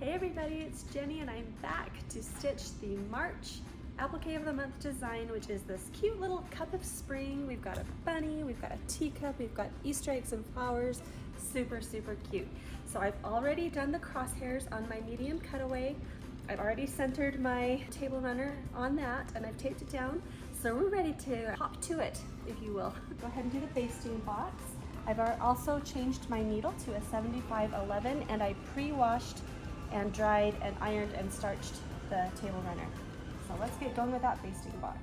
Hey everybody, it's Jenny and I'm back to stitch the March Applique of the Month design, which is this cute little cup of spring. We've got a bunny, we've got a teacup, we've got Easter eggs and flowers. Super, super cute. So I've already done the crosshairs on my medium cutaway. I've already centered my table runner on that and I've taped it down. So we're ready to hop to it, if you will. Go ahead and do the basting box. I've also changed my needle to a 7511 and I pre-washed and dried and ironed and starched the table runner. So let's get going with that basting box.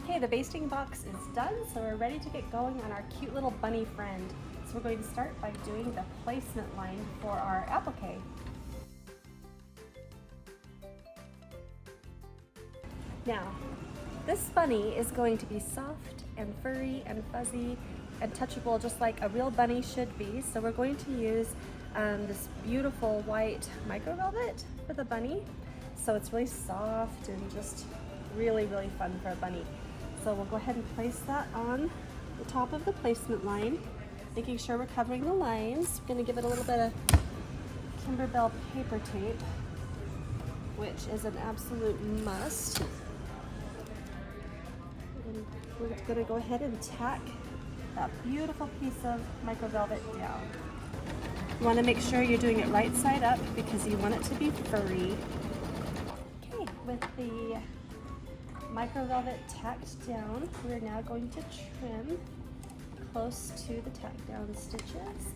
Okay, the basting box is done, so we're ready to get going on our cute little bunny friend. So we're going to start by doing the placement line for our applique. Now, this bunny is going to be soft and furry and fuzzy and touchable just like a real bunny should be. So we're going to use this beautiful white micro velvet for the bunny. So it's really soft and just really, really fun for a bunny. So we'll go ahead and place that on the top of the placement line, making sure we're covering the lines. We're gonna give it a little bit of Kimberbell paper tape, which is an absolute must. And we're gonna go ahead and tack that beautiful piece of micro velvet down. You want to make sure you're doing it right side up because you want it to be furry. Okay, with the micro velvet tacked down, we're now going to trim close to the tack down stitches.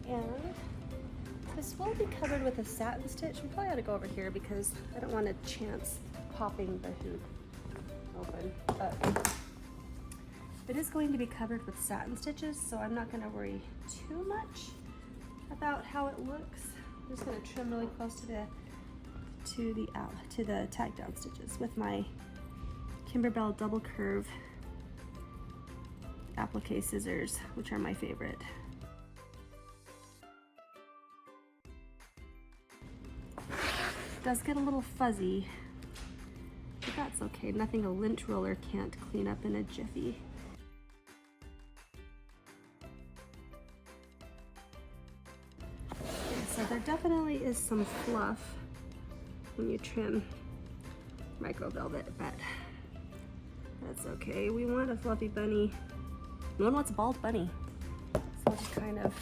And this will be covered with a satin stitch. We probably ought to go over here because I don't want to chance popping the hoop open. But it is going to be covered with satin stitches, so I'm not going to worry too much about how it looks. I'm just going to trim really close to the tack down stitches with my Kimberbell double curve applique scissors, which are my favorite. It does get a little fuzzy, but that's okay. Nothing a lint roller can't clean up in a jiffy. So there definitely is some fluff when you trim micro velvet, but that's okay. We want a fluffy bunny. No one wants a bald bunny. So I'll just kind of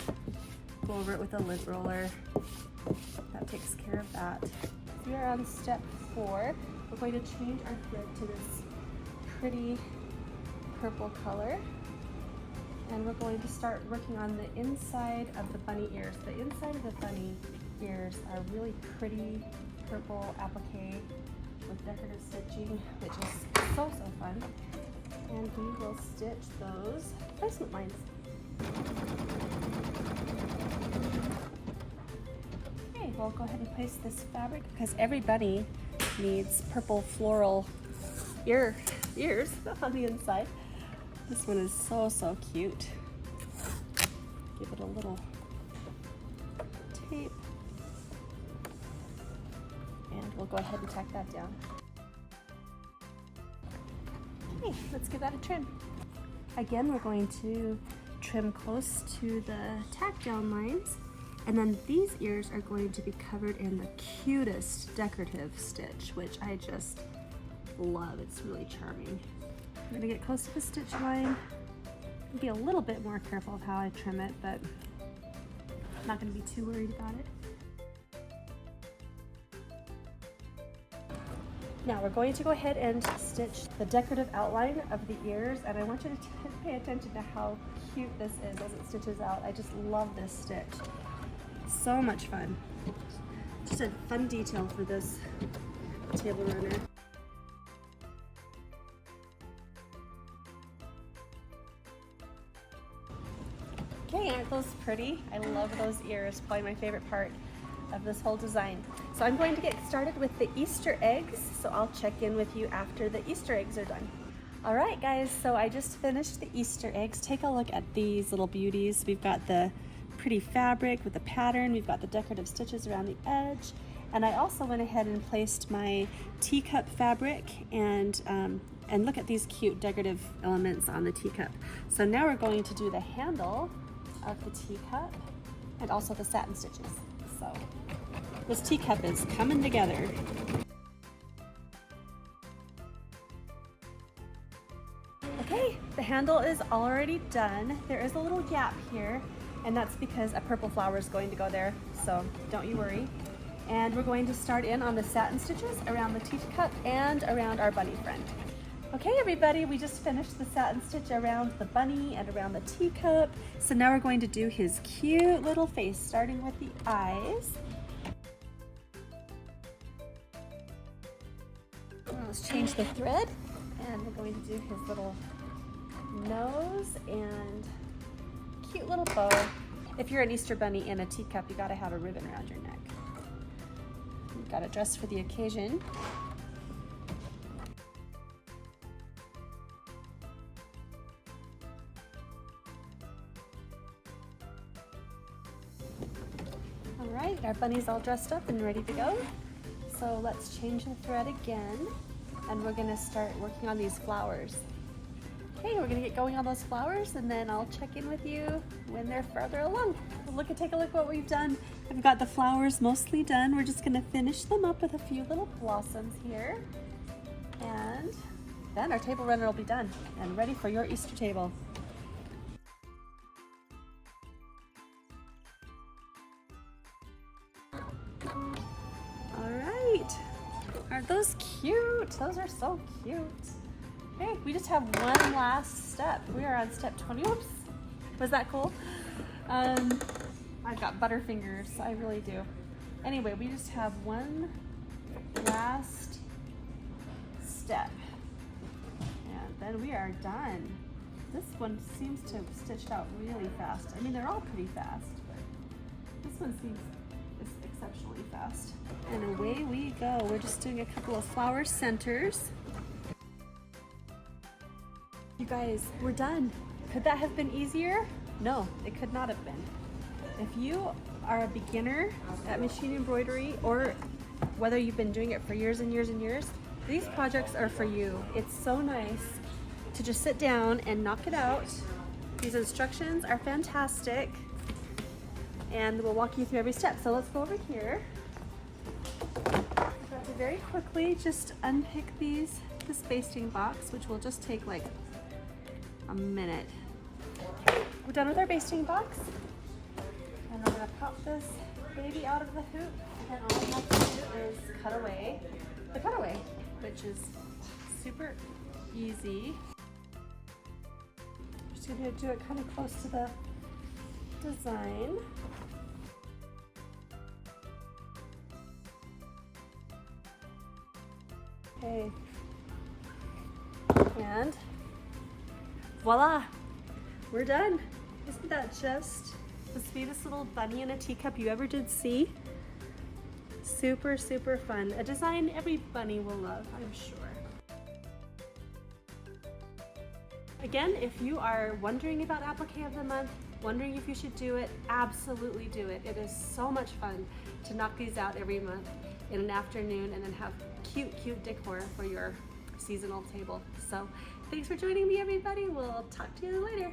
go over it with a lint roller. That takes care of that. We are on step 4. We're going to change our thread to this pretty purple color. And we're going to start working on the inside of the bunny ears. The inside of the bunny ears are really pretty purple applique with decorative stitching, which is so, so fun. And we will stitch those placement lines. Okay, we'll go ahead and place this fabric because every bunny needs purple floral ears on the inside. This one is so, so cute. Give it a little tape. And we'll go ahead and tack that down. Okay, let's give that a trim. Again, we're going to trim close to the tack down lines. And then these ears are going to be covered in the cutest decorative stitch, which I just love. It's really charming. I'm gonna get close to the stitch line. I'll be a little bit more careful of how I trim it, but I'm not gonna be too worried about it. Now we're going to go ahead and stitch the decorative outline of the ears, and I want you to pay attention to how cute this is as it stitches out. I just love this stitch. So much fun. Just a fun detail for this table runner. Okay, aren't those pretty? I love those ears, probably my favorite part of this whole design. So I'm going to get started with the Easter eggs, so I'll check in with you after the Easter eggs are done. All right guys, so I just finished the Easter eggs. Take a look at these little beauties. We've got the pretty fabric with the pattern, we've got the decorative stitches around the edge, and I also went ahead and placed my teacup fabric and look at these cute decorative elements on the teacup. So now we're going to do the handle of the teacup and also the satin stitches. So This teacup is coming together. Okay, the handle is already done. There is a little gap here, and that's because a purple flower is going to go there, so don't you worry. And we're going to start in on the satin stitches around the teacup and around our bunny friend. Okay everybody, we just finished the satin stitch around the bunny and around the teacup. So now we're going to do his cute little face, starting with the eyes. Let's change the thread, and we're going to do his little nose and cute little bow. If you're an Easter bunny in a teacup, you gotta have a ribbon around your neck. You got it dressed for the occasion. All right, our bunny's all dressed up and ready to go. So let's change the thread again, and we're gonna start working on these flowers. Okay, we're gonna get going on those flowers, and then I'll check in with you when they're further along. Take a look what we've done. I've got the flowers mostly done. We're just gonna finish them up with a few little blossoms here. And then our table runner will be done and ready for your Easter table. All right, aren't those cute? Those are so cute. Okay, we just have one last step. We are on step 20. Whoops, was that cool? I've got butterfingers, I really do. Anyway, we just have one last step, and then we are done. This one seems to have stitched out really fast. I mean, they're all pretty fast, but this one seems exceptionally fast. And away we go. We're just doing a couple of flower centers. You guys, we're done. Could that have been easier? No, it could not have been. If you are a beginner at machine embroidery, or whether you've been doing it for years and years and years, these projects are for you. It's so nice to just sit down and knock it out. These instructions are fantastic, and we'll walk you through every step. So let's go over here. I've got to very quickly just unpick this basting box, which will just take like a minute. We're done with our basting box, and we're gonna pop this baby out of the hoop, and all we have to do is cut away the cutaway, which is super easy. Just gonna do it kind of close to the design. Okay, and voila, we're done. Isn't that just the sweetest little bunny in a teacup you ever did see? Super, super fun. A design every bunny will love, I'm sure. Again, if you are wondering about Applique of the Month, wondering if you should do it, absolutely do it. It is so much fun to knock these out every month in an afternoon and then have cute, cute decor for your seasonal table. So thanks for joining me, everybody. We'll talk to you later.